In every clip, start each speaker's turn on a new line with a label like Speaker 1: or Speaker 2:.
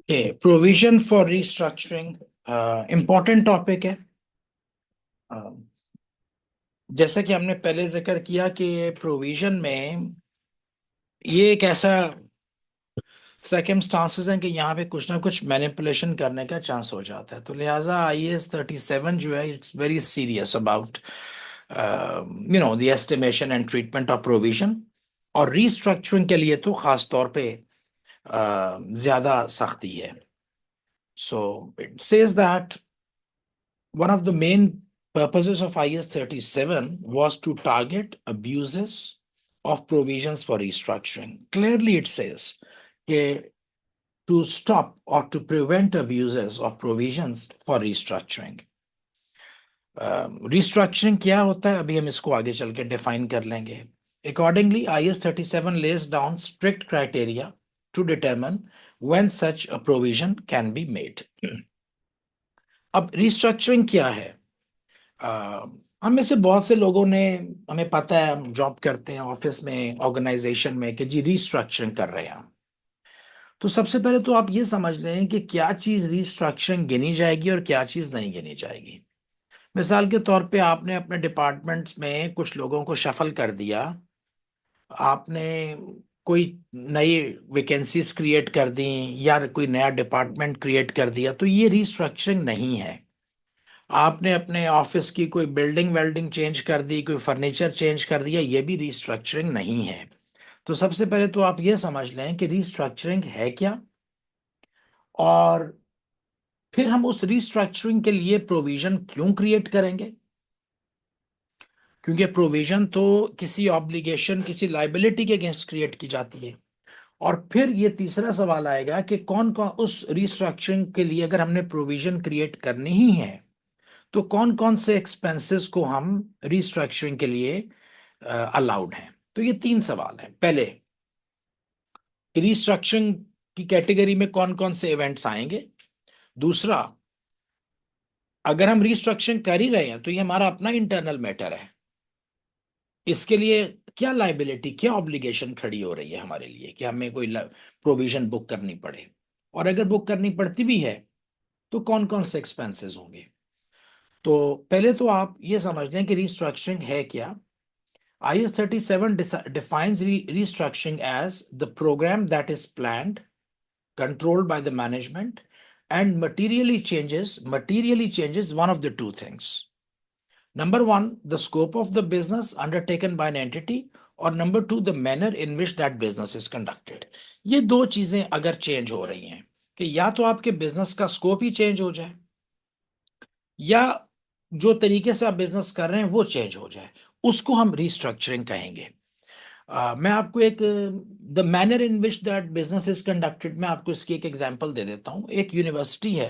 Speaker 1: Provision for restructuring important topic है। uh, जैसा कि हमने पहले जिक्र किया कि प्रोविजन में ये एक ऐसा सर्कमस्टांसेस हैं कि यहाँ पे कुछ ना कुछ मैनिपुलेशन करने का चांस हो जाता है। तो लिहाजा IAS 37 जो है it's very serious about the estimation and treatment of provision. और रिस्ट्रक्चरिंग के लिए तो खास तौर पे ज्यादा सख्ती है। So it says that one of the main purposes of IS 37 was to target abuses of provisions for restructuring. Clearly, it says that to stop or to prevent abuses of provisions for restructuring. Restructuring क्या होता है अभी हम इसको आगे चल के define कर लेंगे। Accordingly, IS 37 lays down strict criteria to determine when such a provision can be made. अब restructuring क्या है? हम में से बहुत से लोगों ने, हमें पता है, हम जॉब करते हैं ऑफिस में, ऑर्गेनाइजेशन में, कि जी रिस्ट्रक्चरिंग कर रहे हैं हम। तो सबसे पहले तो आप ये समझ लें कि क्या चीज रिस्ट्रक्चरिंग गिनी जाएगी और क्या चीज नहीं गिनी जाएगी। मिसाल के तौर पे आपने अपने डिपार्टमेंट्स में कुछ लोगों को शफल कर दिया, आपने कोई नई वैकेंसीज क्रिएट कर दी या कोई नया डिपार्टमेंट क्रिएट कर दिया, तो ये रिस्ट्रक्चरिंग नहीं है। आपने अपने ऑफिस की कोई बिल्डिंग वेल्डिंग चेंज कर दी, कोई फर्नीचर चेंज कर दिया, ये भी रिस्ट्रक्चरिंग नहीं है। तो सबसे पहले तो आप ये समझ लें कि रिस्ट्रक्चरिंग है क्या, और फिर हम उस रिस्ट्रक्चरिंग के लिए प्रोविजन क्यों क्रिएट करेंगे। क्योंकि प्रोविजन तो किसी ऑब्लिगेशन, किसी लाइबिलिटी के अगेंस्ट क्रिएट की जाती है। और फिर ये तीसरा सवाल आएगा कि कौन कौन उस रिस्ट्रक्चरिंग के लिए, अगर हमने प्रोविजन क्रिएट करनी ही है, तो कौन कौन से एक्सपेंसेस को हम रिस्ट्रक्चरिंग के लिए अलाउड हैं। तो ये तीन सवाल हैं। पहले, रिस्ट्रक्चरिंग की कैटेगरी में कौन कौन से इवेंट्स आएंगे। दूसरा, अगर हम रिस्ट्रक्चरिंग कर ही रहे हैं तो ये हमारा अपना इंटरनल मैटर है, इसके लिए क्या लाइबिलिटी, क्या ऑब्लिगेशन खड़ी हो रही है हमारे लिए कि हमें कोई प्रोविजन बुक करनी पड़े। और अगर बुक करनी पड़ती भी है तो कौन कौन से एक्सपेंसेस होंगे। तो पहले तो आप ये समझ लें कि रिस्ट्रक्चरिंग है क्या। IS 37 defines restructuring as the program that is planned, controlled by the management, and materially changes one of the two things. Number one, the scope of the business undertaken by an entity, और number two, the manner in which that business is conducted. ये दो चीजें अगर change हो रही हैं, कि या तो आपके बिजनेस का स्कोप ही चेंज हो जाए, या जो तरीके से आप बिजनेस कर रहे हैं वो चेंज हो जाए, उसको हम रिस्ट्रक्चरिंग कहेंगे। मैं आपको एक, the manner in which that business is conducted, मैं आपको इसकी एक एग्जांपल दे देता हूँ। एक यूनिवर्सिटी है,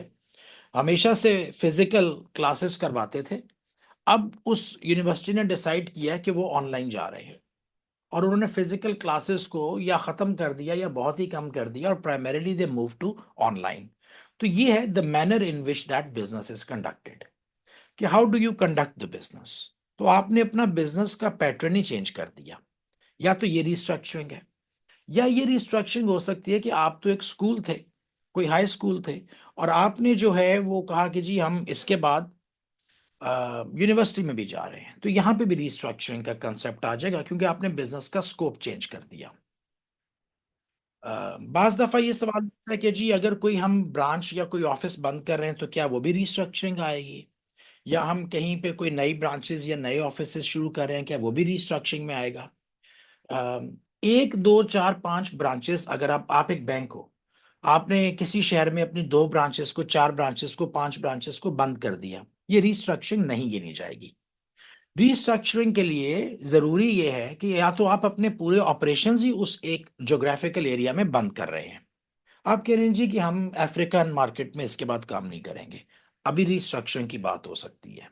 Speaker 1: हमेशा से फिजिकल क्लासेस करवाते थे। अब उस यूनिवर्सिटी ने डिसाइड किया कि वो ऑनलाइन जा रहे हैं, और उन्होंने फिजिकल क्लासेस को या खत्म कर दिया या बहुत ही कम कर दिया, और primarily they move to online. तो ये है the manner in which that business is conducted, कि how do you conduct the business. तो आपने अपना बिजनेस का पैटर्न ही चेंज कर दिया। या तो ये रिस्ट्रक्चरिंग है, या ये रिस्ट्रक्चरिंग हो सकती है कि आप तो एक स्कूल थे, कोई हाई स्कूल थे, और आपने जो है वो कहा कि जी हम इसके बाद यूनिवर्सिटी में भी जा रहे हैं। तो यहाँ पे भी रिस्ट्रक्चरिंग का कंसेप्ट आ जाएगा, क्योंकि आपने बिजनेस का स्कोप चेंज कर दिया। बाज दफा ये सवाल उठता है कि जी अगर कोई हम ब्रांच या कोई ऑफिस बंद कर रहे हैं तो क्या वो भी रिस्ट्रक्चरिंग आएगी, या हम कहीं पे कोई नई ब्रांचेस या नए ऑफिस शुरू कर रहे हैं, क्या वो भी रिस्ट्रक्चरिंग में आएगा। एक दो चार पांच ब्रांचेस, अगर आप एक बैंक हो, आपने किसी शहर में अपनी दो ब्रांचेस को, चार ब्रांचेस को, पांच ब्रांचेस को बंद कर दिया, ये रिस्ट्रक्चरिंग नहीं गिनी जाएगी। रिस्ट्रक्चरिंग के लिए जरूरी ये है कि या तो आप अपने पूरे ऑपरेशंस ही उस एक ज्योग्राफिकल एरिया में बंद कर रहे हैं, आप कह रहे हैं जी कि हम अफ्रीकन मार्केट में इसके बाद काम नहीं करेंगे, अभी रिस्ट्रक्चरिंग की बात हो सकती है।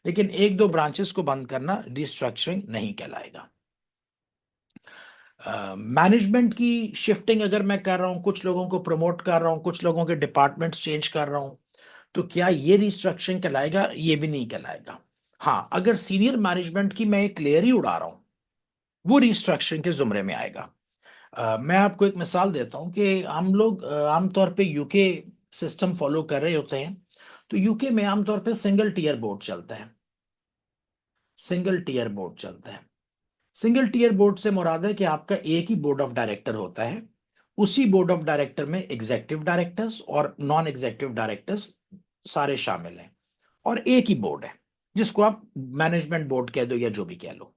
Speaker 1: लेकिन एक दो ब्रांचेस को बंद करना रिस्ट्रक्चरिंग नहीं कहलाएगा। मैनेजमेंट की शिफ्टिंग अगर मैं कर रहा हूं, कुछ लोगों को प्रमोट कर रहा हूं, कुछ लोगों के डिपार्टमेंट्स चेंज कर रहा हूं, तो क्या ये रिस्ट्रक्चरिंग कहलाएगा। ये भी नहीं कहलाएगा। हाँ, अगर सीनियर मैनेजमेंट की मैं एक लेयर ही उड़ा रहा हूं, वो रिस्ट्रक्चरिंग के जुमरे में आएगा। मैं आपको एक मिसाल देता हूँ कि हम लोग आमतौर पे यूके सिस्टम फॉलो कर रहे होते हैं। तो यूके में आमतौर पे सिंगल टीयर बोर्ड चलता है। सिंगल टीयर बोर्ड चलता है। सिंगल टीयर बोर्ड से मुराद है कि आपका एक ही बोर्ड ऑफ डायरेक्टर होता है। उसी बोर्ड ऑफ डायरेक्टर में एग्जेक्टिव डायरेक्टर्स और नॉन एग्जेक्टिव डायरेक्टर्स सारे शामिल हैं। और एक ही बोर्ड है जिसको आप मैनेजमेंट बोर्ड कह दो या जो भी कह लो।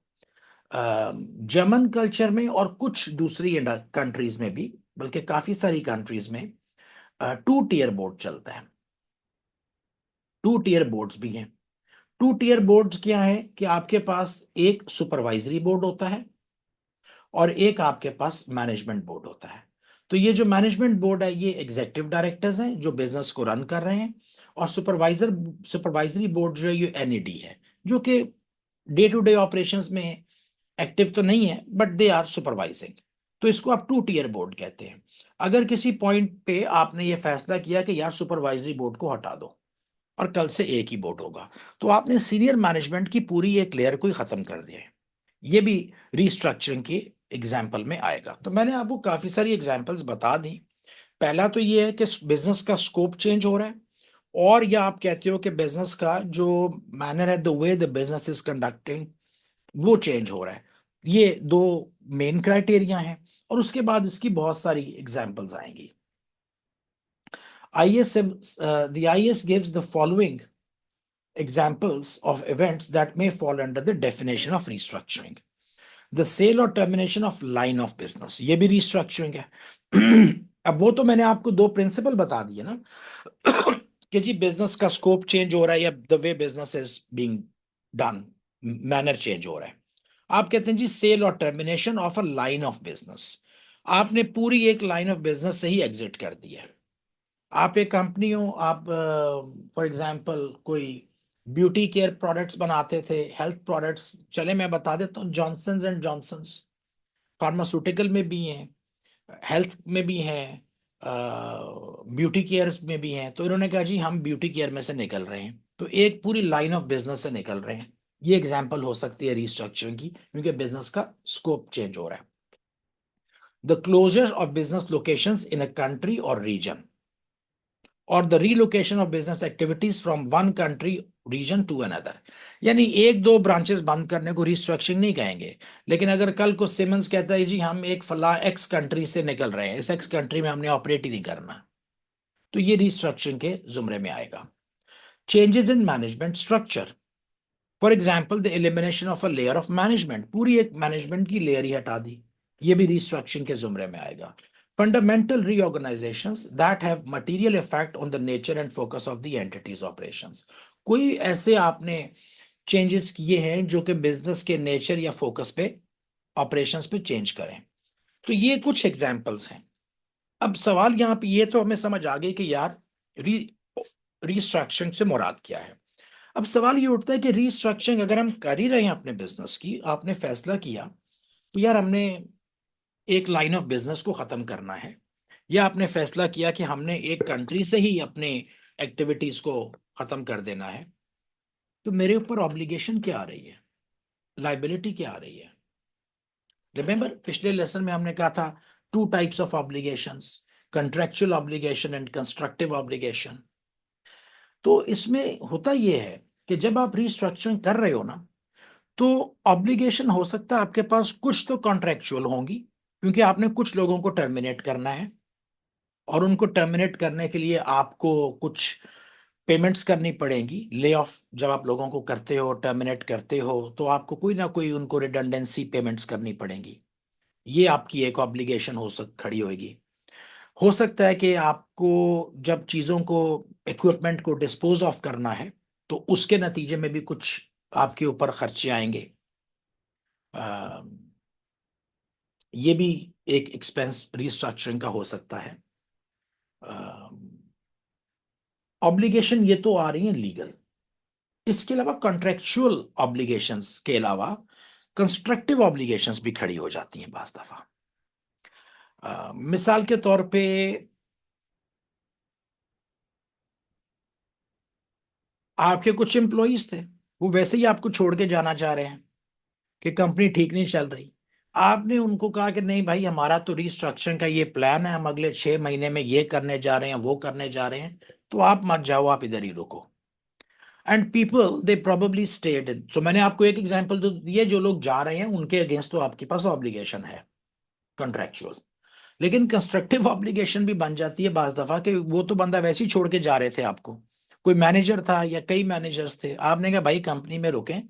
Speaker 1: जर्मन कल्चर में और कुछ दूसरी कंट्रीज में भी, बल्कि काफी सारी कंट्रीज में टू टीयर बोर्ड चलता है। टू टीयर बोर्ड्स भी हैं। टू टीयर बोर्ड्स क्या है कि आपके पास एक सुपरवाइजरी बोर्ड होता है और एक आपके पास मैनेजमेंट बोर्ड होता है। तो ये जो मैनेजमेंट बोर्ड है ये एग्जेक्टिव डायरेक्टर्स हैं जो बिजनेस को रन कर रहे हैं। और सुपरवाइजरी बोर्ड जो है ये एनईडी है, जो कि डे टू डे ऑपरेशंस में एक्टिव तो नहीं है बट दे आर सुपरवाइजिंग। तो इसको आप टू टीयर बोर्ड कहते हैं। अगर किसी पॉइंट पे आपने ये फैसला किया कि यार सुपरवाइजरी बोर्ड को हटा दो और कल से एक ही बोर्ड होगा, तो आपने सीनियर मैनेजमेंट की पूरी एक लेयर को ही खत्म कर दिया है। ये भी रिस्ट्रक्चरिंग की एग्जाम्पल में आएगा। तो मैंने आपको काफी सारी एग्जाम्पल्स बता दी। पहला तो ये है कि बिजनेस का स्कोप चेंज हो रहा है, और या आप कहते हो कि बिजनेस का जो मैनर है, the way the business is conducting, वो चेंज हो रहा है। ये दो मेन क्राइटेरिया हैं, और उसके बाद इसकी बहुत सारी एग्जाम्पल्स आएंगी। IS, the IS gives the following examples of events that may fall under the definition of restructuring. The sale और termination of line of business, ये भी रिस्ट्रक्चरिंग है। अब वो तो मैंने आपको दो प्रिंसिपल बता दिए ना कि जी बिजनेस का स्कोप चेंज हो रहा है या the way business is being done, manner change हो रहा है। आप कहते हैं जी सेल और termination of a line of business, आपने पूरी एक लाइन ऑफ बिजनेस से ही एग्जिट कर दिया है। आप एक कंपनी हो, आप फॉर एग्जांपल कोई ब्यूटी केयर प्रोडक्ट्स बनाते थे, हेल्थ प्रोडक्ट्स, चले मैं बता देता हूँ, जॉनसन्स एंड जॉनसन्स फार्मास्यूटिकल में भी हैं, हेल्थ में भी हैं, ब्यूटी केयर में भी हैं। तो इन्होंने कहा जी हम ब्यूटी केयर में से निकल रहे हैं, तो एक पूरी लाइन ऑफ बिजनेस से निकल रहे हैं। ये एग्जांपल हो सकती है रिस्ट्रक्चरिंग की, क्योंकि बिजनेस का स्कोप चेंज हो रहा है। The closure of business locations in a country or region, or the relocation of business activities from one country region to another. यानी एक दो ब्रांचेस बंद करने को रिस्ट्रक्चरिंग नहीं कहेंगे, लेकिन अगर कल को सिमंस कहता है जी हम एक फला एक्स कंट्री से निकल रहे हैं, इस एक्स कंट्री में हमने ऑपरेट ही नहीं करना, तो ये रिस्ट्रक्चरिंग के जुमरे में आएगा। Changes in management structure, for example the elimination of a layer of management, पूरी एक मैनेजमेंट की लेयर ही हटा दी, ये भी रिस्ट्रक्चरिंग के जुमरे में आएगा। Fundamental reorganisations that have material effect on the nature and focus of the entity's operations, कोई ऐसे आपने चेंजेस किए हैं जो कि बिजनेस के नेचर या फोकस पे, ऑपरेशंस पे चेंज करें। तो ये कुछ एग्जांपल्स हैं। अब सवाल यहाँ पे ये तो हमें समझ आ गई कि यार री रिस्ट्रक्चरिंग से मुराद क्या है। अब सवाल ये उठता है कि रिस्ट्रक्चरिंग अगर हम कर ही रहे हैं अपने बिजनेस की, आपने फैसला किया तो यार हमने एक लाइन ऑफ बिजनेस को खत्म करना है, या आपने फैसला किया कि हमने एक कंट्री से ही अपने एक्टिविटीज को खत्म कर देना है, तो मेरे ऊपर ऑब्लिगेशन क्या आ रही है, लाइबिलिटी क्या आ रही है। रिमेंबर पिछले लेसन में हमने कहा था two types of obligations, contractual obligation and constructive obligation. तो इसमें होता यह है कि जब आप रिस्ट्रक्चरिंग कर रहे हो ना, तो ऑब्लिगेशन हो सकता है आपके पास कुछ तो कॉन्ट्रेक्चुअल होंगी, क्योंकि आपने कुछ लोगों को टर्मिनेट करना है, और उनको टर्मिनेट करने के लिए आपको कुछ पेमेंट्स करनी पड़ेंगी। ले ऑफ जब आप लोगों को करते हो, टर्मिनेट करते हो, तो आपको कोई ना कोई उनको रिडंडेंसी पेमेंट्स करनी पड़ेंगी। ये आपकी एक ऑब्लिगेशन खड़ी होगी। हो सकता है कि आपको जब चीज़ों को, इक्विपमेंट को डिस्पोज ऑफ करना है, तो उसके नतीजे में भी कुछ आपके ऊपर खर्चे आएंगे। अ, ये भी एक एक्सपेंस रिस्ट्रक्चरिंग का हो सकता है। ऑब्लिगेशन ये तो आ रही है लीगल। इसके अलावा कॉन्ट्रेक्चुअल ऑब्लिगेशंस के अलावा कंस्ट्रक्टिव ऑब्लिगेशंस भी खड़ी हो जाती हैं बाज दफा। मिसाल के तौर पे आपके कुछ एम्प्लॉइज थे, वो वैसे ही आपको छोड़ के जाना चाह रहे हैं कि कंपनी ठीक नहीं चल रही। आपने उनको कहा कि नहीं भाई, हमारा तो रिस्ट्रक्चरिंग का ये प्लान है, हम अगले 6 महीने में ये करने जा रहे हैं, वो करने जा रहे हैं, तो आप मत जाओ, आप इधर ही रुको। And people they probably stayed in. So मैंने आपको एक एग्जांपल तो दिए, जो लोग जा रहे हैं उनके अगेंस्ट तो आपके पास ऑब्लिगेशन है कॉन्ट्रेक्चुअल। लेकिन कंस्ट्रक्टिव ऑब्लिगेशन भी बन जाती है बाज दफा कि वो तो बंदा वैसे ही छोड़ के जा रहे थे आपको, कोई मैनेजर था या कई मैनेजर्स थे, आपने कहा भाई कंपनी में रुकें,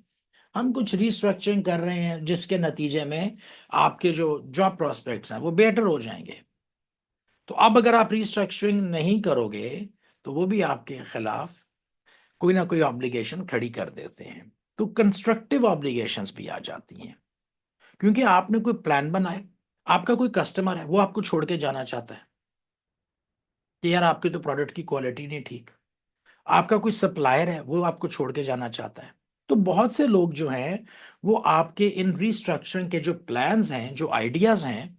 Speaker 1: हम कुछ रिस्ट्रक्चरिंग कर रहे हैं जिसके नतीजे में आपके जो जॉब प्रोस्पेक्ट्स हैं वो बेटर हो जाएंगे। तो अब अगर आप रिस्ट्रक्चरिंग नहीं करोगे तो वो भी आपके खिलाफ कोई ना कोई ऑब्लिगेशन खड़ी कर देते हैं। तो कंस्ट्रक्टिव ऑब्लिगेशंस भी आ जाती हैं, क्योंकि आपने कोई प्लान बनाया, आपका कोई कस्टमर है वो आपको छोड़ के जाना चाहता है कि यार आपकी तो प्रोडक्ट की क्वालिटी नहीं ठीक, आपका कोई सप्लायर है वो आपको छोड़ के जाना चाहता है। तो बहुत से लोग जो हैं वो आपके इन रिस्ट्रक्चरिंग के जो प्लान्स हैं, जो आइडियाज हैं,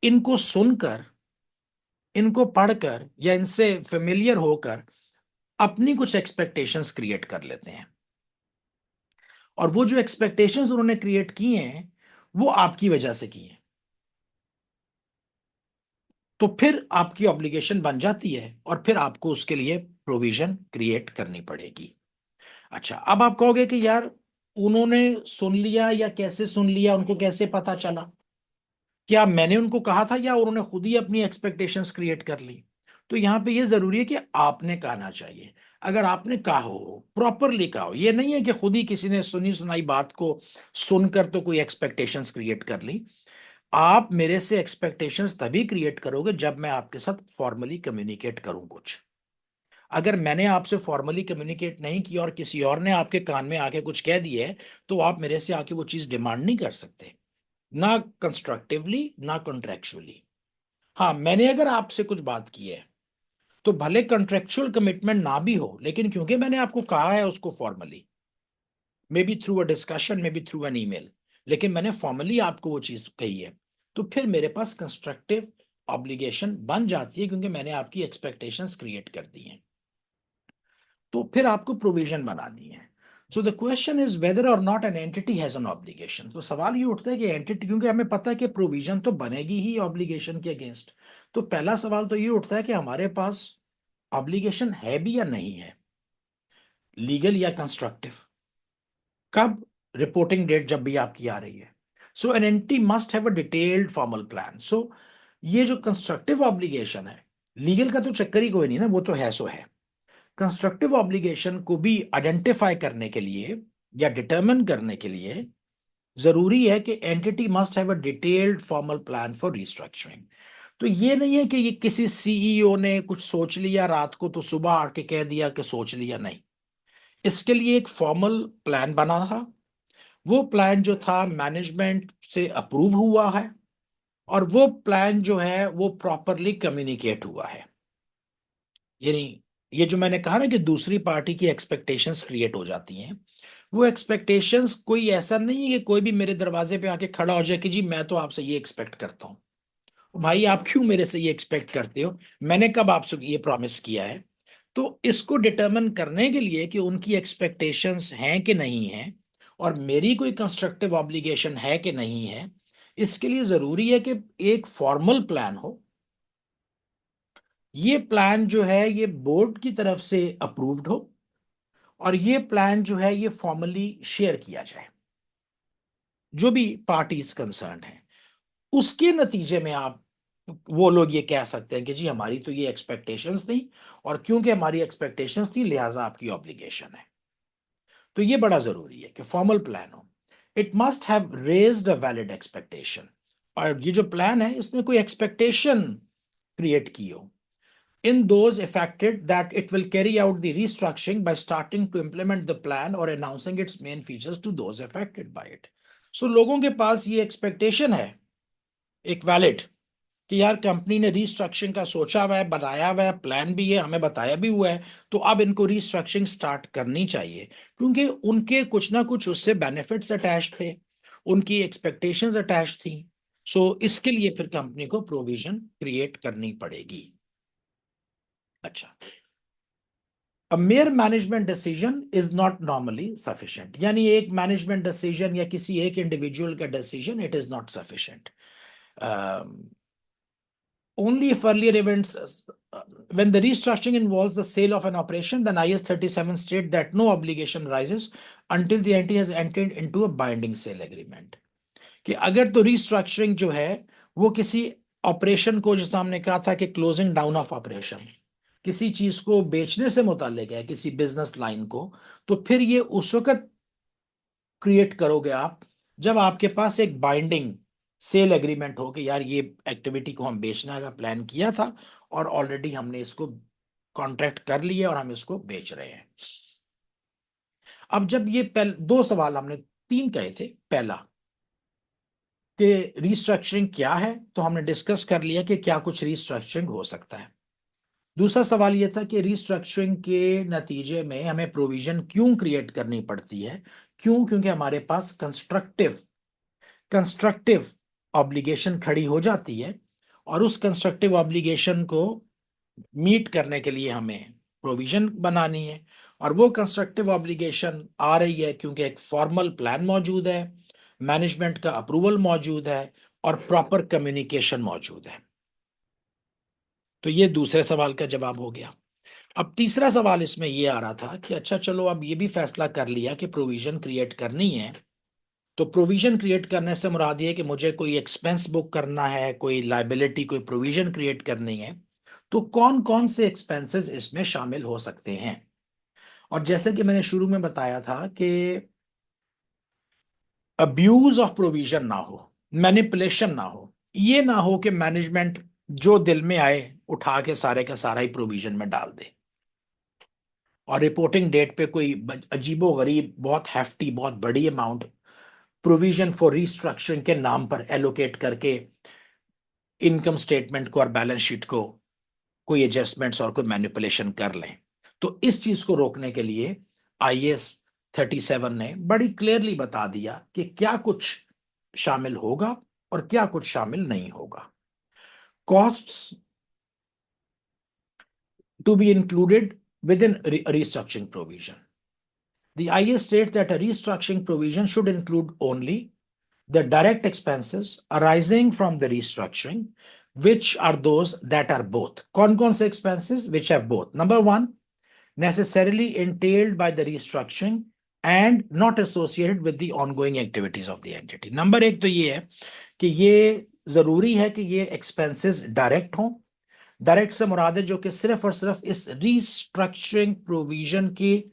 Speaker 1: इनको सुनकर, इनको पढ़कर या इनसे फेमिलियर होकर अपनी कुछ एक्सपेक्टेशंस क्रिएट कर लेते हैं। और वो जो एक्सपेक्टेशंस उन्होंने क्रिएट किए हैं वो आपकी वजह से किए हैं, तो फिर आपकी ऑब्लिगेशन बन जाती है और फिर आपको उसके लिए प्रोविजन क्रिएट करनी पड़ेगी। अच्छा, अब आप कहोगे कि यार उन्होंने सुन लिया या कैसे सुन लिया, उनको कैसे पता चला? क्या मैंने उनको कहा था या उन्होंने खुद ही अपनी एक्सपेक्टेशंस क्रिएट कर ली? तो यहां पे ये जरूरी है कि आपने कहना चाहिए। अगर आपने कहा हो, प्रॉपरली कहा हो, ये नहीं है कि खुद ही किसी ने सुनी सुनाई बात को सुनकर तो कोई एक्सपेक्टेशंस क्रिएट कर ली। आप मेरे से एक्सपेक्टेशंस तभी क्रिएट करोगे जब मैं आपके साथ फॉर्मली कम्युनिकेट करूं कुछ। अगर मैंने आपसे फॉर्मली कम्युनिकेट नहीं किया और किसी और ने आपके कान में आके कुछ कह दिया है, तो आप मेरे से आके वो चीज डिमांड नहीं कर सकते, ना कंस्ट्रक्टिवली ना कॉन्ट्रेक्चुअली। हाँ, मैंने अगर आपसे कुछ बात की है तो भले कॉन्ट्रेक्चुअल कमिटमेंट ना भी हो, लेकिन क्योंकि मैंने आपको कहा है उसको formally, may be through a discussion, may be through an email, लेकिन मैंने फॉर्मली आपको वो चीज कही है, तो फिर मेरे पास कंस्ट्रक्टिव ऑब्लिगेशन बन जाती है, क्योंकि मैंने आपकी एक्सपेक्टेशंस क्रिएट कर दी हैं। तो फिर आपको प्रोविजन बनानी है। So the question is whether or not an entity has an obligation. तो सवाल ये उठता है कि एंटिटी, क्योंकि हमें पता है कि प्रोविजन तो बनेगी ही ऑब्लिगेशन के अगेंस्ट, तो पहला सवाल तो ये उठता है कि हमारे पास ऑब्लिगेशन है भी या नहीं है, लीगल या कंस्ट्रक्टिव। कब? रिपोर्टिंग डेट जब भी आपकी आ रही है। So an entity must have a detailed formal plan. So ये जो कंस्ट्रक्टिव ऑब्लिगेशन है, लीगल का तो चक्कर ही कोई नहीं ना, वो तो है सो है। कंस्ट्रक्टिव ऑब्लिगेशन को भी आइडेंटिफाई करने के लिए या डिटरमिन करने के लिए जरूरी है कि entity must have a detailed formal plan for restructuring. तो ये नहीं है कि ये किसी सीईओ ने कुछ सोच लिया रात को तो सुबह आके कह दिया कि सोच लिया, नहीं। इसके लिए एक फॉर्मल प्लान बना था, वो प्लान जो था मैनेजमेंट से अप्रूव हुआ है, और वो प्लान जो है वो प्रॉपरली कम्युनिकेट हुआ है। यानी ये जो मैंने कहा ना कि दूसरी पार्टी की एक्सपेक्टेशंस क्रिएट हो जाती हैं, वो एक्सपेक्टेशंस कोई ऐसा नहीं है कि कोई भी मेरे दरवाजे पे आके खड़ा हो जाए कि जी मैं तो आपसे ये एक्सपेक्ट करता हूँ। भाई आप क्यों मेरे से ये एक्सपेक्ट करते हो? मैंने कब आपसे ये प्रॉमिस किया है? तो इसको डिटरमिन करने के लिए कि उनकी एक्सपेक्टेशंस हैं कि नहीं है, और मेरी कोई कंस्ट्रक्टिव ऑब्लिगेशन है कि नहीं है, इसके लिए जरूरी है कि एक फॉर्मल प्लान हो। ये प्लान जो है ये बोर्ड की तरफ से अप्रूव्ड हो, और ये प्लान जो है ये फॉर्मली शेयर किया जाए जो भी पार्टीज कंसर्न है। उसके नतीजे में आप, वो लोग ये कह सकते हैं कि जी हमारी तो ये एक्सपेक्टेशंस थी, और क्योंकि हमारी एक्सपेक्टेशंस थी लिहाजा आपकी ऑब्लिगेशन है। तो ये बड़ा जरूरी है कि फॉर्मल प्लान हो। It must have raised a valid expectation. और ये जो प्लान है इसमें कोई एक्सपेक्टेशन क्रिएट की हो in those affected, that it will carry out the restructuring by starting to implement the plan or announcing its main features to those affected by it. So लोगों के पास ये एक्सपेक्टेशन है एक वैलिड कि यार company ने रिस्ट्रक्चरिंग का सोचा हुआ है, बनाया हुआ है, प्लान भी है, हमें बताया भी हुआ है, तो अब इनको रिस्ट्रक्चरिंग स्टार्ट करनी चाहिए, क्योंकि उनके कुछ ना कुछ उससे बेनिफिट्स अटैच थे, उनकी एक्सपेक्टेशंस अटैच थी। सो इसके लिए फिर कंपनी को प्रोविजन क्रिएट करनी पड़ेगी। अच्छा, a mere management decision is not normally sufficient, यानी एक मैनेजमेंट डिसीजन या किसी एक इंडिविजुअल का decision it is not sufficient. Only if earlier events, when the restructuring involves the sale of an operation, then IS 37 state that no obligation rises until the entity has entered into a binding sale agreement. कि अगर तो restructuring जो है वो किसी operation को, जैसा हमने कहा था कि क्लोजिंग डाउन ऑफ ऑपरेशन, किसी चीज को बेचने से मुताल्लिक है, किसी बिजनेस लाइन को, तो फिर ये उस वक्त क्रिएट करोगे आप जब आपके पास एक बाइंडिंग सेल एग्रीमेंट हो कि यार ये एक्टिविटी को हम बेचने का प्लान किया था और ऑलरेडी हमने इसको कॉन्ट्रैक्ट कर लिया और हम इसको बेच रहे हैं. अब जब ये दो सवाल हमने तीन कहे थे. पहला कि रीस्ट्रक्चरिंग क्या है, तो हमने डिस्कस कर लिया कि क्या कुछ रीस्ट्रक्चरिंग हो सकता है. दूसरा सवाल यह था कि रीस्ट्रक्चरिंग के नतीजे में हमें प्रोविजन क्यों क्रिएट करनी पड़ती है. क्यों? क्योंकि हमारे पास कंस्ट्रक्टिव ऑब्लिगेशन खड़ी हो जाती है और उस कंस्ट्रक्टिव ऑब्लिगेशन को मीट करने के लिए हमें प्रोविजन बनानी है. और वो कंस्ट्रक्टिव ऑब्लिगेशन आ रही है क्योंकि एक फॉर्मल प्लान मौजूद है, मैनेजमेंट का अप्रूवल मौजूद है और प्रॉपर कम्युनिकेशन मौजूद है. तो ये दूसरे सवाल का जवाब हो गया. अब तीसरा सवाल इसमें ये आ रहा था कि अच्छा चलो अब ये भी फैसला कर लिया कि प्रोविजन क्रिएट करनी है, तो प्रोविजन क्रिएट करने से मुराद ये कि मुझे कोई एक्सपेंस बुक करना है, कोई लाइबिलिटी, कोई प्रोविजन क्रिएट करनी है, तो कौन कौन से एक्सपेंसेस इसमें शामिल हो सकते हैं. और जैसे कि मैंने शुरू में बताया था कि अब्यूज ऑफ प्रोविजन ना हो, मैनिपुलेशन ना हो, ये ना हो कि मैनेजमेंट जो दिल में आए उठा के सारे का सारा ही प्रोविजन में डाल दे और रिपोर्टिंग डेट पे कोई अजीबो गरीब बहुत हैफ्टी बहुत बड़ी अमाउंट प्रोविजन फॉर रीस्ट्रक्चरिंग के नाम पर एलोकेट करके इनकम स्टेटमेंट को और बैलेंस शीट को कोई एडजस्टमेंट्स और कोई मैनिपुलेशन कर लें. तो इस चीज को रोकने के लिए IAS 37 ने बड़ी क्लियरली बता दिया कि क्या कुछ शामिल होगा और क्या कुछ शामिल नहीं होगा. Costs to be included within restructuring provision. The IAS states that a restructuring provision should include only the direct expenses arising from the restructuring, which are those that are both. कौन-कौन से expenses which have both? Number one, necessarily entailed by the restructuring and not associated with the ongoing activities of the entity. Number एक तो ये है कि ये जरूरी है कि ये expenses डायरेक्ट हों. डायरेक्ट से मुराद है जो कि सिर्फ और सिर्फ इस रीस्ट्रक्चरिंग प्रोविजन की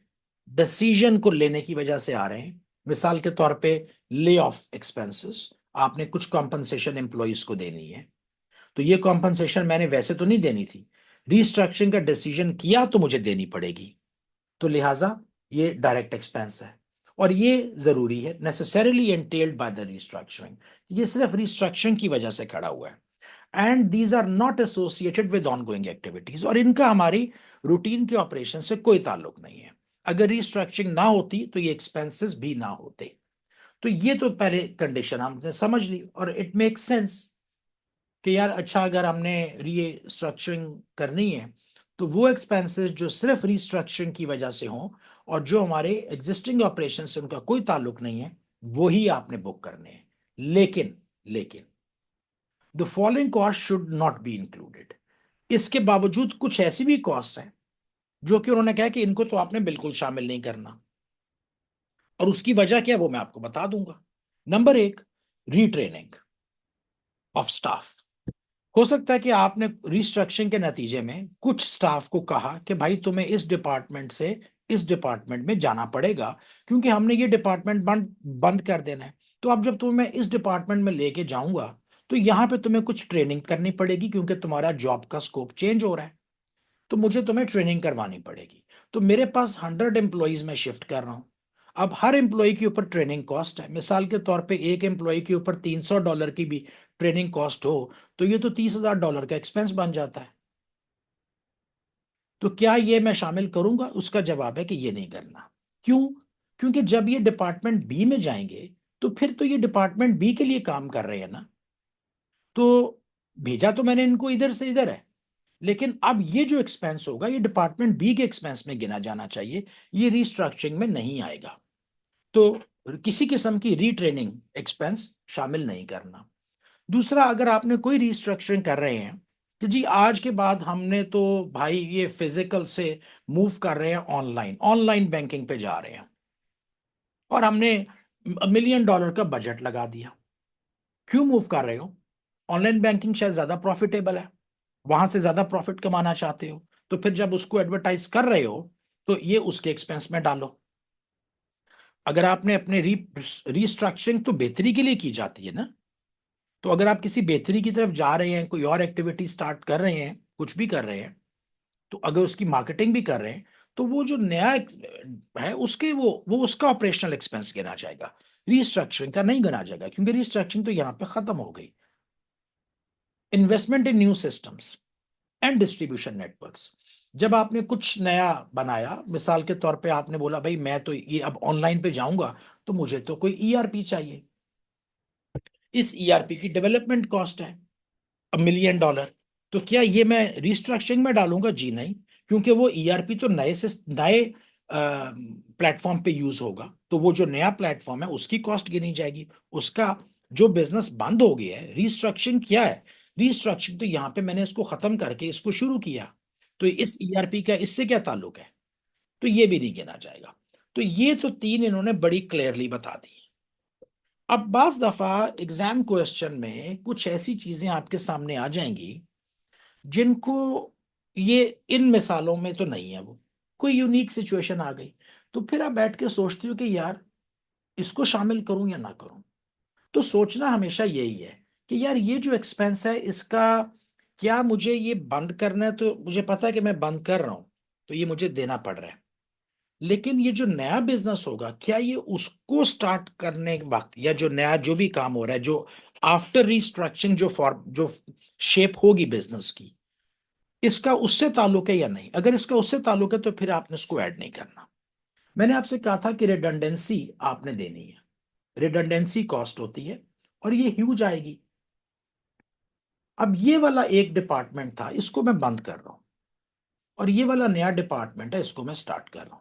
Speaker 1: डिसीजन को लेने की वजह से आ रहे हैं. मिसाल के तौर पे ले ऑफ एक्सपेंसेस, आपने कुछ कॉम्पनसेशन एम्प्लॉइज को देनी है, तो ये कॉम्पनसेशन मैंने वैसे तो नहीं देनी थी, रीस्ट्रक्चरिंग का डिसीजन किया तो मुझे देनी पड़ेगी, तो लिहाजा ये डायरेक्ट एक्सपेंस है और ये जरूरी है, necessarily entailed by the restructuring, ये सिर्फ रीस्ट्रक्चरिंग की वजह से खड़ा हुआ है. And these are not associated with ongoing activities, और इनका हमारी रूटीन के ऑपरेशन से कोई ताल्लुक नहीं है. अगर रीस्ट्रक्चरिंग ना होती तो ये एक्सपेंसेस भी ना होते. तो ये तो पहले कंडीशन हमने समझ ली और इट मेक सेंस कि यार अच्छा अगर हमने रीस्ट्रक्चरिंग करनी है तो वो एक्सपेंसेस जो सिर्फ रीस्ट्रक्चरिंग की वजह से हों और जो हमारे एग्जिस्टिंग ऑपरेशन से उनका कोई ताल्लुक नहीं है वो ही आपने बुक करने हैं. लेकिन लेकिन the following cost should not be included. इसके बावजूद कुछ ऐसी भी कॉस्ट हैं जो कि उन्होंने कहा कि इनको तो आपने बिल्कुल शामिल नहीं करना, और उसकी वजह क्या है वो मैं आपको बता दूंगा. नंबर एक, रीट्रेनिंग ऑफ स्टाफ. हो सकता है कि आपने रिस्ट्रक्चरिंग के नतीजे में कुछ स्टाफ को कहा कि भाई तुम्हें इस डिपार्टमेंट से इस डिपार्टमेंट में जाना पड़ेगा क्योंकि हमने ये डिपार्टमेंट बंद बंद कर देना है. तो अब जब तुम्हें इस डिपार्टमेंट में लेके जाऊंगा तो यहाँ पे तुम्हें कुछ ट्रेनिंग करनी पड़ेगी क्योंकि तुम्हारा जॉब का स्कोप चेंज हो रहा है, तो मुझे तुम्हें ट्रेनिंग करवानी पड़ेगी. तो मेरे पास 100 एम्प्लॉयज में शिफ्ट कर रहा हूं. अब हर एम्प्लॉय के ऊपर ट्रेनिंग कॉस्ट है. मिसाल के तौर पे एक एम्प्लॉय के ऊपर $300 की भी ट्रेनिंग कॉस्ट हो तो ये तो $30,000 का एक्सपेंस बन जाता है. तो क्या ये मैं शामिल करूंगा? उसका जवाब है कि ये नहीं करना. क्यों? क्योंकि जब ये डिपार्टमेंट बी में जाएंगे तो फिर तो ये डिपार्टमेंट बी के लिए काम कर रहे हैं ना, तो भेजा तो मैंने इनको इधर से इधर है. लेकिन अब ये जो एक्सपेंस होगा ये डिपार्टमेंट बी के एक्सपेंस में गिना जाना चाहिए, ये रीस्ट्रक्चरिंग में नहीं आएगा। तो किसी किस्म की रीट्रेनिंग एक्सपेंस शामिल नहीं करना। दूसरा, अगर आपने कोई रीस्ट्रक्चरिंग कर रहे हैं कि जी आज के बाद हमने तो भाई ये फिजिकल से मूव कर रहे हैं ऑनलाइन, ऑनलाइन बैंकिंग पे जा रहे हैं और हमने $1 million का बजट लगा दिया। क्यों मूव कर रहे हो? ऑनलाइन बैंकिंग शायद ज्यादा प्रॉफिटेबल है, वहां से ज्यादा प्रॉफिट कमाना चाहते हो, तो फिर जब उसको एडवर्टाइज कर रहे हो तो ये उसके एक्सपेंस में डालो। अगर आपने अपने रीस्ट्रक्चरिंग तो बेहतरी के लिए की जाती है ना, तो अगर आप किसी बेहतरी की तरफ जा रहे हैं, कोई और एक्टिविटी स्टार्ट कर रहे हैं, कुछ भी कर रहे हैं, तो अगर उसकी मार्केटिंग भी कर रहे हैं, तो वो जो नया है उसके वो उसका ऑपरेशनल एक्सपेंस गिना जाएगा, रीस्ट्रक्चरिंग का नहीं गिना जाएगा, क्योंकि रीस्ट्रक्चरिंग तो यहाँ पे खत्म हो गई। Investment in new systems and distribution networks, जब आपने कुछ नया बनाया, मिसाल के तौर पे आपने बोला भाई मैं तो ये अब ऑनलाइन पे जाऊंगा, तो मुझे तो कोई ईआरपी चाहिए। इस ईआरपी की डेवलपमेंट कॉस्ट है $1 million। तो क्या ये मैं रिस्ट्रक्चरिंग में डालूंगा? जी नहीं, क्योंकि वो ईआरपी तो नए से नए प्लेटफॉर्म पे यूज होगा, तो वो जो नया प्लेटफॉर्म है उसकी कॉस्ट गिनी जाएगी। उसका जो बिजनेस बंद हो गया है, रिस्ट्रक्चरिंग क्या है? रिस्ट्रक्चरिंग तो यहाँ पे मैंने इसको खत्म करके इसको शुरू किया, तो इस ईआरपी का इससे क्या ताल्लुक है? तो ये भी नहीं गिना जाएगा। तो ये तो तीन इन्होंने बड़ी क्लियरली बता दी। अब बाज दफा एग्जाम क्वेश्चन में कुछ ऐसी चीजें आपके सामने आ जाएंगी जिनको ये इन मिसालों में तो नहीं है, वो कोई यूनिक सिचुएशन आ गई, तो फिर आप बैठ के सोचते हो कि यार इसको शामिल करूं या ना करूं। तो सोचना हमेशा यही है कि यार ये जो एक्सपेंस है इसका क्या मुझे ये बंद करना है, तो मुझे पता है कि मैं बंद कर रहा हूं तो ये मुझे देना पड़ रहा है, लेकिन ये जो नया बिजनेस होगा क्या ये उसको स्टार्ट करने के वक्त या जो नया जो भी काम हो रहा है, जो आफ्टर रिस्ट्रक्चरिंग जो फॉर्म जो शेप होगी बिजनेस की, इसका उससे ताल्लुक है या नहीं? अगर इसका उससे ताल्लुक है तो फिर आपने इसको ऐड नहीं करना। मैंने आपसे कहा था कि रिडंडेंसी आपने देनी है, रिडंडेंसी कॉस्ट होती है और ये ह्यूज आएगी। अब ये वाला एक डिपार्टमेंट था, इसको मैं बंद कर रहा हूं और ये वाला नया डिपार्टमेंट है, इसको मैं स्टार्ट कर रहा हूं।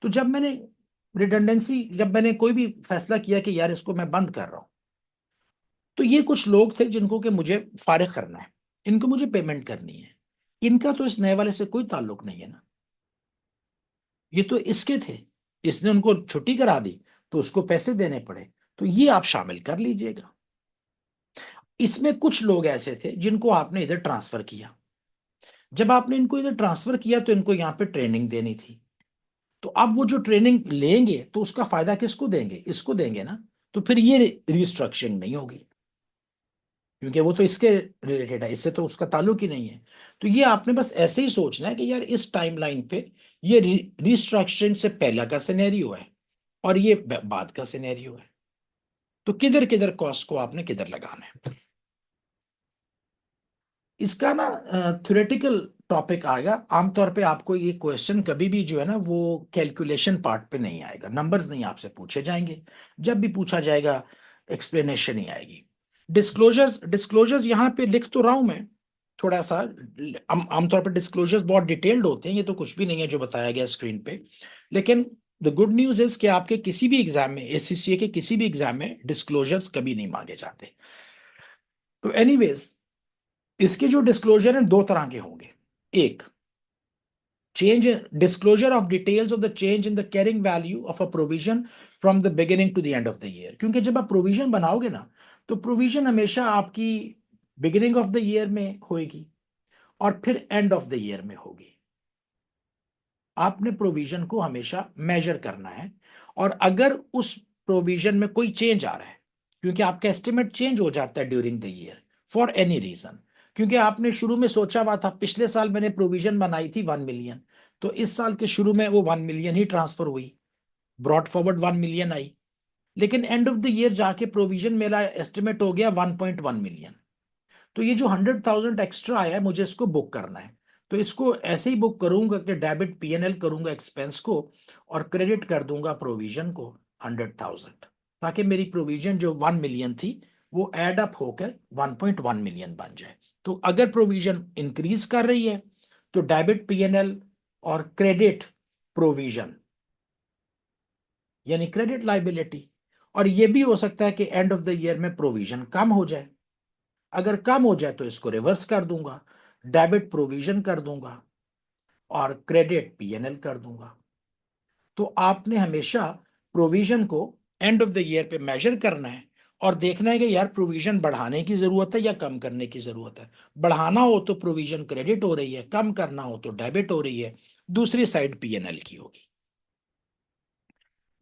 Speaker 1: तो जब मैंने कोई भी फैसला किया कि यार इसको मैं बंद कर रहा हूं, तो ये कुछ लोग थे जिनको कि मुझे फारिग करना है, इनको मुझे पेमेंट करनी है, इनका तो इस नए वाले से कोई ताल्लुक नहीं है ना, ये तो इसके थे, इसने उनको छुट्टी करा दी तो उसको पैसे देने पड़े, तो ये आप शामिल कर लीजिएगा। इसमें कुछ लोग ऐसे थे जिनको आपने इधर ट्रांसफर किया, जब आपने इनको इधर ट्रांसफर किया तो इनको यहाँ पे ट्रेनिंग देनी थी, तो अब वो जो ट्रेनिंग लेंगे तो उसका फायदा किसको देंगे? इसको देंगे ना, तो फिर ये रिस्ट्रक्चरिंग नहीं होगी, क्योंकि वो तो इसके रिलेटेड है, इससे तो उसका ताल्लुक ही नहीं है। तो ये आपने बस ऐसे ही सोचना है कि यार इस टाइमलाइन पे ये रिस्ट्रक्चरिंग से पहला का सिनेरियो है और ये बाद का सिनेरियो है, तो किधर किधर कॉस्ट को आपने किधर लगाना है। इसका ना थ्योरेटिकल टॉपिक आएगा, आमतौर पे आपको ये क्वेश्चन कभी भी जो है ना वो कैलकुलेशन पार्ट पे नहीं आएगा, नंबर्स नहीं आपसे पूछे जाएंगे, जब भी पूछा जाएगा एक्सप्लेनेशन ही आएगी। डिस्क्लोजर्स डिस्क्लोजर्स यहाँ पे लिख तो रहा हूं मैं थोड़ा सा, आमतौर पे डिस्क्लोजर्स बहुत डिटेल्ड होते हैं, ये तो कुछ भी नहीं है जो बताया गया स्क्रीन पे, लेकिन द गुड न्यूज इज कि आपके किसी भी एग्जाम में, एससीसीए के किसी भी एग्जाम में डिस्क्लोजर्स कभी नहीं मांगे जाते। तो एनीवेज, इसके जो डिस्क्लोजर हैं दो तरह के होंगे। एक, change disclosure of details of the change in the carrying value of a provision from the beginning to the end of the year, क्योंकि जब आप प्रोविजन बनाओगे ना, तो प्रोविजन हमेशा आपकी बिगिनिंग ऑफ द ईयर में होगी और फिर एंड ऑफ द ईयर में होगी। आपने प्रोविजन को हमेशा मेजर करना है, और अगर उस प्रोविजन में कोई चेंज आ रहा है, क्योंकि आपका एस्टिमेट चेंज हो जाता है during the year for any reason, क्योंकि आपने शुरू में सोचा हुआ था, पिछले साल मैंने प्रोविजन बनाई थी 1 मिलियन, तो इस साल के शुरू में वो 1 मिलियन ही ट्रांसफर हुई, ब्रॉड फॉरवर्ड 1 मिलियन आई, लेकिन एंड ऑफ द ईयर जाके प्रोविजन मेरा एस्टिमेट हो गया 1.1 मिलियन। तो ये जो 100,000 एक्स्ट्रा आया है मुझे इसको बुक करना है, तो इसको ऐसे ही बुक करूंगा कि डेबिट पीएनएल करूंगा एक्सपेंस को, और क्रेडिट कर दूंगा प्रोविजन को 100,000, ताकि मेरी प्रोविजन जो 1 मिलियन थी वो एड अप होकर 1.1 मिलियन बन जाए। तो अगर प्रोविजन इंक्रीज कर रही है तो डेबिट पीएनएल और क्रेडिट प्रोविजन यानी क्रेडिट लाइबिलिटी। और ये भी हो सकता है कि एंड ऑफ द ईयर में प्रोविजन कम हो जाए। अगर कम हो जाए तो इसको रिवर्स कर दूंगा, डेबिट प्रोविजन कर दूंगा और क्रेडिट पीएनएल कर दूंगा। तो आपने हमेशा प्रोविजन को एंड ऑफ द ईयर पे मेजर करना है और देखना है कि यार प्रोविजन बढ़ाने की जरूरत है या कम करने की जरूरत है। बढ़ाना हो तो प्रोविजन क्रेडिट हो रही है, कम करना हो तो डेबिट हो रही है, दूसरी साइड पीएनएल की होगी।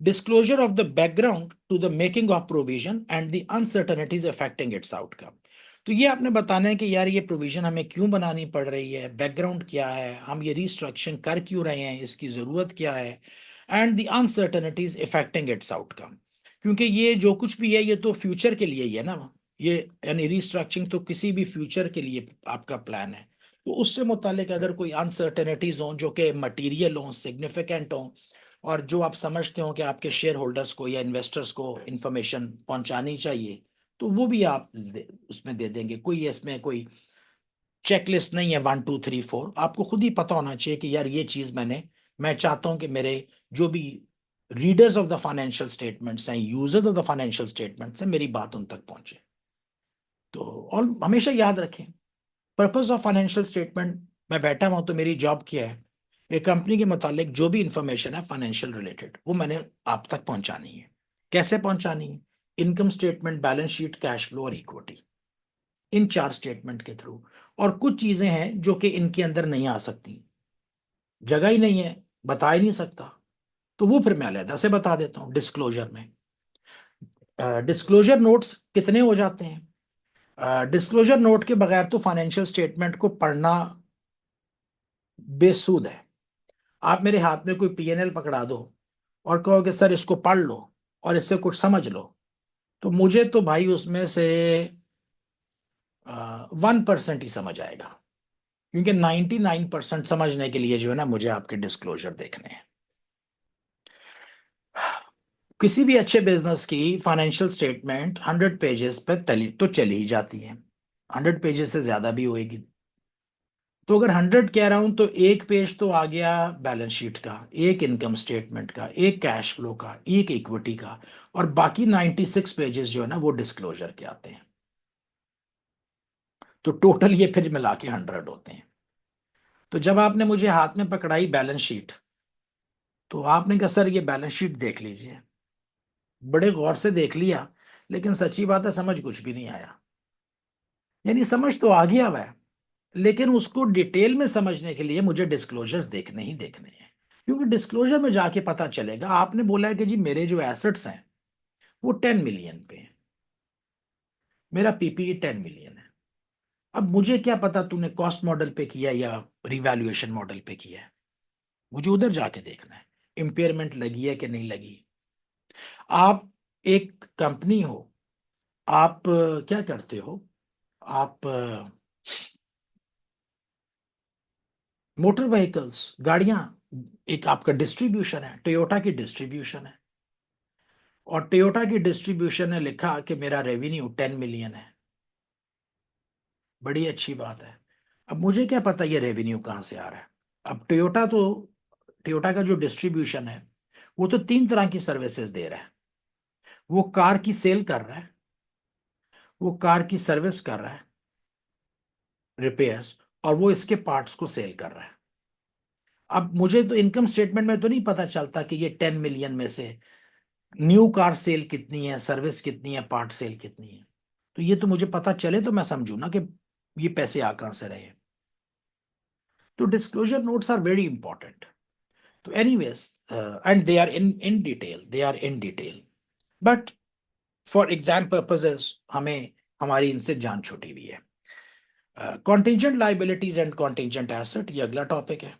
Speaker 1: Disclosure of the background to the making of provision and the uncertainties affecting its outcome। तो ये आपने बताना है कि यार ये प्रोविजन हमें क्यों बनानी पड़ रही है, बैकग्राउंड क्या है, हम ये रिस्ट्रक्चरिंग कर क्यों रहे हैं, इसकी जरूरत क्या है, and the uncertainties affecting it's outcome. क्योंकि ये जो कुछ भी है ये तो फ्यूचर के लिए ही है ना, ये यानी रिस्ट्रक्चरिंग तो किसी भी फ्यूचर के लिए आपका प्लान है। तो उससे मुतालिक अगर कोई अनसर्टेनिटीज हो जो कि मटीरियल हो, सिग्निफिकेंट हो, और जो आप समझते हो कि आपके शेयर होल्डर्स को या इन्वेस्टर्स को इंफॉर्मेशन पहुंचानी चाहिए, तो वो भी आप उसमें दे देंगे। कोई इसमें कोई चेकलिस्ट नहीं है 1 2 3 4। आपको खुद ही पता होना चाहिए कि यार ये चीज मैं चाहता हूं कि मेरे जो भी readers of the financial statements हैं, users of the financial statements हैं, मेरी बात उन तक पहुंचे। तो और हमेशा याद रखें, पर्पस ऑफ फाइनेंशियल स्टेटमेंट, मैं बैठा हुआ तो मेरी जॉब क्या है, एक कंपनी के मुतालिक जो भी इंफॉर्मेशन है फाइनेंशियल रिलेटेड वो मैंने आप तक पहुंचानी है। कैसे पहुंचानी है? Income statement, balance sheet, cash flow और इक्विटी, इन 4 स्टेटमेंट के थ्रू। और कुछ चीजें हैं जो कि इनके अंदर नहीं आ सकती, जगह ही नहीं है, बता ही नहीं सकता, तो वो फिर मैं अलहदा से बता देता हूँ डिस्क्लोजर में। डिस्क्लोजर नोट्स कितने हो जाते हैं? डिस्क्लोजर नोट के बगैर तो फाइनेंशियल स्टेटमेंट को पढ़ना बेसूद है। आप मेरे हाथ में कोई पीएनएल पकड़ा दो और कहो कि सर इसको पढ़ लो और इससे कुछ समझ लो, तो मुझे तो भाई उसमें से 1% ही समझ आएगा। क्योंकि 99% समझने के लिए जो है ना मुझे आपके डिस्क्लोजर देखने हैं। किसी भी अच्छे बिजनेस की फाइनेंशियल स्टेटमेंट 100 पेजेस पे तो चली ही जाती है, 100 पेजेस से ज्यादा भी होएगी। तो अगर 100 कह रहा हूं तो एक पेज तो आ गया बैलेंस शीट का, एक इनकम स्टेटमेंट का, एक कैश फ्लो का, एक इक्विटी का, और बाकी 96 पेजेस जो है ना वो डिस्क्लोजर के आते हैं। तो टोटल ये फिर मिला के 100 होते हैं। तो जब आपने मुझे हाथ में पकड़ाई बैलेंस शीट, तो आपने कहा सर ये बैलेंस शीट देख लीजिए। बड़े गौर से देख लिया, लेकिन सच्ची बात है समझ कुछ भी नहीं आया। यानी समझ तो आ गया हुआ है, लेकिन उसको डिटेल में समझने के लिए मुझे डिस्क्लोजर्स देखने ही देखने हैं। क्योंकि डिस्क्लोजर में जाके पता चलेगा, आपने बोला है कि जी मेरे जो एसेट्स हैं वो 10 मिलियन पे है, मेरा पीपीई 10 मिलियन है। अब मुझे क्या पता तूने कॉस्ट मॉडल पे किया या रिवैल्यूएशन मॉडल पे किया है, मुझे उधर जाके देखना है इम्पेयरमेंट लगी है कि नहीं लगी। आप एक कंपनी हो, आप क्या करते हो, आप मोटर व्हीकल्स, गाड़ियां, एक आपका डिस्ट्रीब्यूशन है, टोयोटा की डिस्ट्रीब्यूशन है, और टोयोटा की डिस्ट्रीब्यूशन ने लिखा कि मेरा रेवेन्यू 10 मिलियन है। बड़ी अच्छी बात है। अब मुझे क्या पता ये रेवेन्यू कहाँ से आ रहा है। अब टोयोटा का जो डिस्ट्रीब्यूशन है वो तो 3 तरह की सर्विसेज दे रहा है। वो कार की सेल कर रहा है, वो कार की सर्विस कर रहा है, रिपेयर्स, और वो इसके पार्ट्स को सेल कर रहा है। अब मुझे तो इनकम स्टेटमेंट में तो नहीं पता चलता कि ये 10 मिलियन में से न्यू कार सेल कितनी है, सर्विस कितनी है, पार्ट सेल कितनी है। तो ये तो मुझे पता चले तो मैं समझू ना कि ये पैसे आ कहां से रहे। तो disclosure notes are very important. तो anyways, and they are in detail, they are in detail, but for exam purposes हमें हमारी इनसे जान छूटी हुई है। Contingent liabilities and contingent asset, ये अगला टॉपिक है।